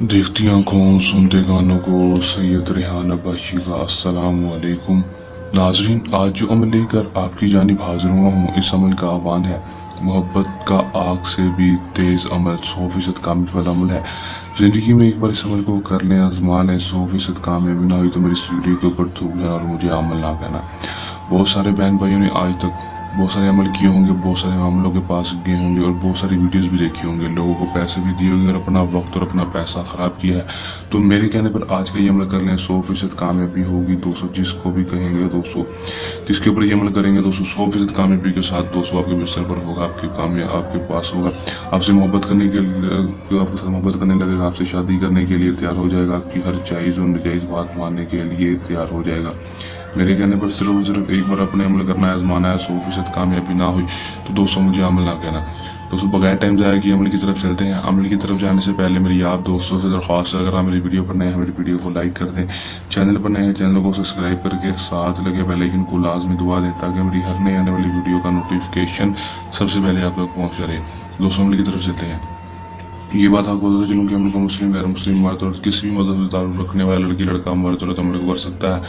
देखती आंखों सुनते गानों को सैयद रेहान अब्बासी का अस्सलाम वालेकुम। नाजरीन, आज जो अमल लेकर आपकी जानिब हाजिर हुआ हूँ, इस अमल का आह्वान है मोहब्बत का आग से भी तेज अमल, 100% कामिल अमल है। जिंदगी में एक बार इस अमल को कर लें, आजमा लें, 100% कामयाबी ना हुई तो मेरी इस वीडियो के ऊपर थूक लेना और मुझे अमल ना कहना। बहुत सारे बहन भाइयों ने आज तक बहुत सारे अमल किए होंगे, बहुत सारे अमलों के पास गए होंगे और बहुत सारी वीडियोस भी देखी होंगे, लोगों को पैसे भी दिए होंगे और अपना वक्त और अपना पैसा खराब किया है। तो मेरे कहने पर आज का ये अमल कर लें, 100% कामयाबी होगी दोस्तों। जिसको भी कहेंगे दोस्तों, जिसके ऊपर ये अमल करेंगे दोस्तों, 100% कामयाबी के साथ दोस्तों आपके बिस्तर पर होगा, आपके कामयाब आपके पास होगा, आपसे मोहब्बत करने के लिए, आपके साथ मोहब्बत करने लगेगा, आपसे शादी करने के लिए तैयार हो जाएगा, आपकी हर जायज़ और नाजायज़ बात मानने के लिए तैयार हो जाएगा। मेरे कहने पर सिर्फ और सिर्फ एक बार अपने अमल करना है, आजमाना है, 100% कामयाबी ना हुई तो दोस्तों मुझे अमल ना कहना। दोस्तों बगैर टाइम जाए कि अमल की तरफ चलते हैं। अमल की तरफ जाने से पहले मेरी आप दोस्तों से दरख्वास्त है, अगर आप मेरी वीडियो पर नए हैं मेरी वीडियो को लाइक कर दें, चैनल पर नए हैं चैनल को सब्सक्राइब करके साथ लगे बेल आइकन को लाजमी दबा दें ताकि मेरी हर नई आने वाली वीडियो का नोटिफिकेशन सबसे पहले आप तक पहुँच रहे। दोस्तों अमल की तरफ चलते हैं। ये बात आपको बताता चलूँ कि अमल को मुस्लिम गैर मुस्लिम मर्द और किसी भी मजहब से ताल्लुक रखने वाला लड़की लड़का मर्द औरत अमल को कर सकता है।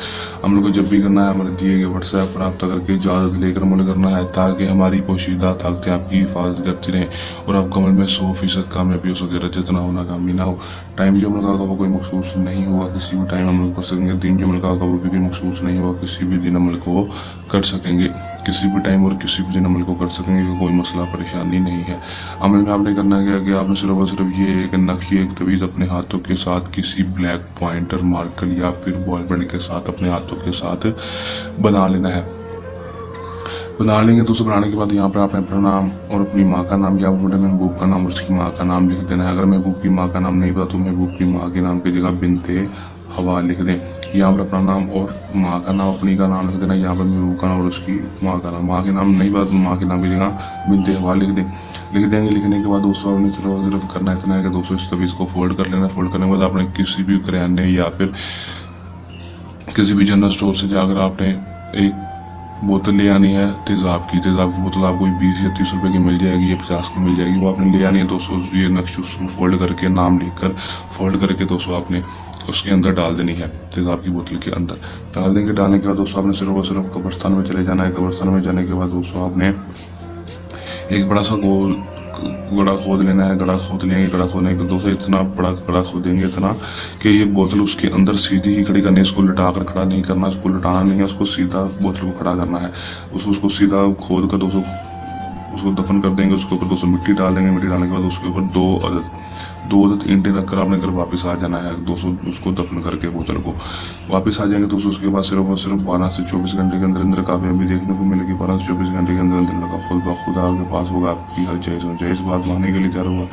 अमल को जब भी करना है हमारे दिए गए व्हाट्सएप पर रब्ता करके इजाज़त लेकर अमल करना है ताकि हमारी पोशीदा ताकतें आपकी हिफाजत करती रहें और आपको अमल में 100% कामयाबी हो सके, रजत ना हो नाकामी ना हो। टाइम जो अमल का होगा वो कोई मखसूस नहीं होगा, किसी भी टाइम अमल कर सकेंगे। दिन जो अमल का होगा वो भी कोई मखसूस नहीं होगा, किसी भी दिन अमल को कर सकेंगे, किसी भी टाइम और किसी भी दिन अमल को कर सकेंगे, कोई मसला परेशानी नहीं है। अमल में आपने करना क्या कि आपने सिर्फ और सिर्फ ये एक नक्शे एक तवीज़ अपने हाथों के साथ किसी ब्लैक पॉइंटर मार्कर या फिर बॉल पेन के साथ अपने हाथों के साथ बना लेना है। बना लेंगे दोस्तों, बनाने के बाद यहाँ पर आपने अपना नाम और अपनी माँ का नाम या अपने महबूब का नाम और उसकी माँ का नाम लिख देना है। अगर महबूब की माँ का नाम नहीं पता तो महबूब की माँ के नाम की जगह बिनते हवा लिख दें। यहाँ पर अपना नाम और माँ का नाम अपनी का नाम लिख देना, यहाँ पर महबूब का नाम और उसकी माँ का नाम, माँ के नाम नहीं पता तो माँ के नाम की जगह बिनते हवा लिख दें। लिख देंगे। लिखने के बाद दोस्तों आपने सिर्फ करना इतना है कि दोस्तों इस तवीज़ को फोल्ड कर लेना। फोल्ड करने के बाद आपने किसी भी करियाने या फिर किसी भी जनरल स्टोर से जाकर आपने एक बोतल ले आनी है तेज़ाब की। तेज़ाब की बोतल आपको 20 या 30 रुपए की मिल जाएगी या 50 की मिल जाएगी, वो आपने ले आनी है दोस्तों। ये नक्शे उसको फोल्ड करके नाम लिखकर फोल्ड करके दोस्तों आपने उसके अंदर डाल देनी है, तेज़ाब की बोतल के अंदर डाल देंगे। डालने के बाद दोस्तों आपने सिर्फ और सिर्फ कब्रिस्तान में चले जाना है। कब्रिस्तान में जाने के बाद दोस्तों आपने एक बड़ा सा गोल गड़ा खोद लेना है। गड़ा खोद लेंगे, गड़ा खोदने के दोस्तों इतना बड़ा गड़ा खोदेंगे इतना कि ये बोतल उसके अंदर सीधी ही खड़ी करनी है। इसको लटा कर खड़ा नहीं करना, इसको लटाना नहीं है, उसको सीधा बोतल को खड़ा करना है। उसको सीधा खोद कर दोस्तों उसको दफन कर देंगे। उसके ऊपर दोस्तों मिट्टी डाल देंगे। मिट्टी डालने के बाद उसके ऊपर दो अदद ईंटें रखकर आपने घर वापस आ जाना है दोस्तों। उसको दफन करके बोतल को वापस आ जाएंगे दोस्तों। उसके बाद सिर्फ और सिर्फ 12 से 24 घंटे के अंदर अंदर कामयाबी देखने को मिलेगी। 12 से 24 घंटे के अंदर अंदर लगा खुद ब खुद आपके पास होगा, आपकी हर जायज़ बात मानने के लिए तैयार होगा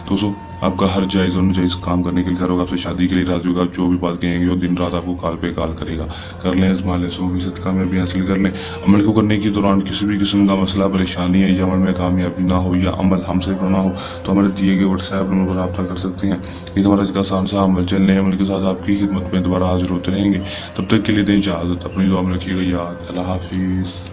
दोस्तों। आपका हर जायज़ और नाजायज़ काम करने के लिए तैयार होगा, आपसे शादी के लिए राजी होगा। जो भी बात कहेंगे वो दिन रात आपको कॉल पे कॉल करेगा। कर लें, आजमा लें, 100% कामयाबी हासिल कर लें। अमल को करने के दौरान किसी भी किस्म का मसला परेशानी है या अमल में कामयाबी ना हो या अमल हमसे करना हो तो हमारे दिए गए व्हाट्सएप नंबर पर रब्ता कर सकते हैं। ये हमारा आज का आसान सा अमल चल रहे अमल के साथ आपकी खिदमत में दोबारा हाजिर होते रहेंगे। तब तक के लिए दें इजाज़त, अपनी दुआ में रखिएगा याद। अल्लाह हाफिज़।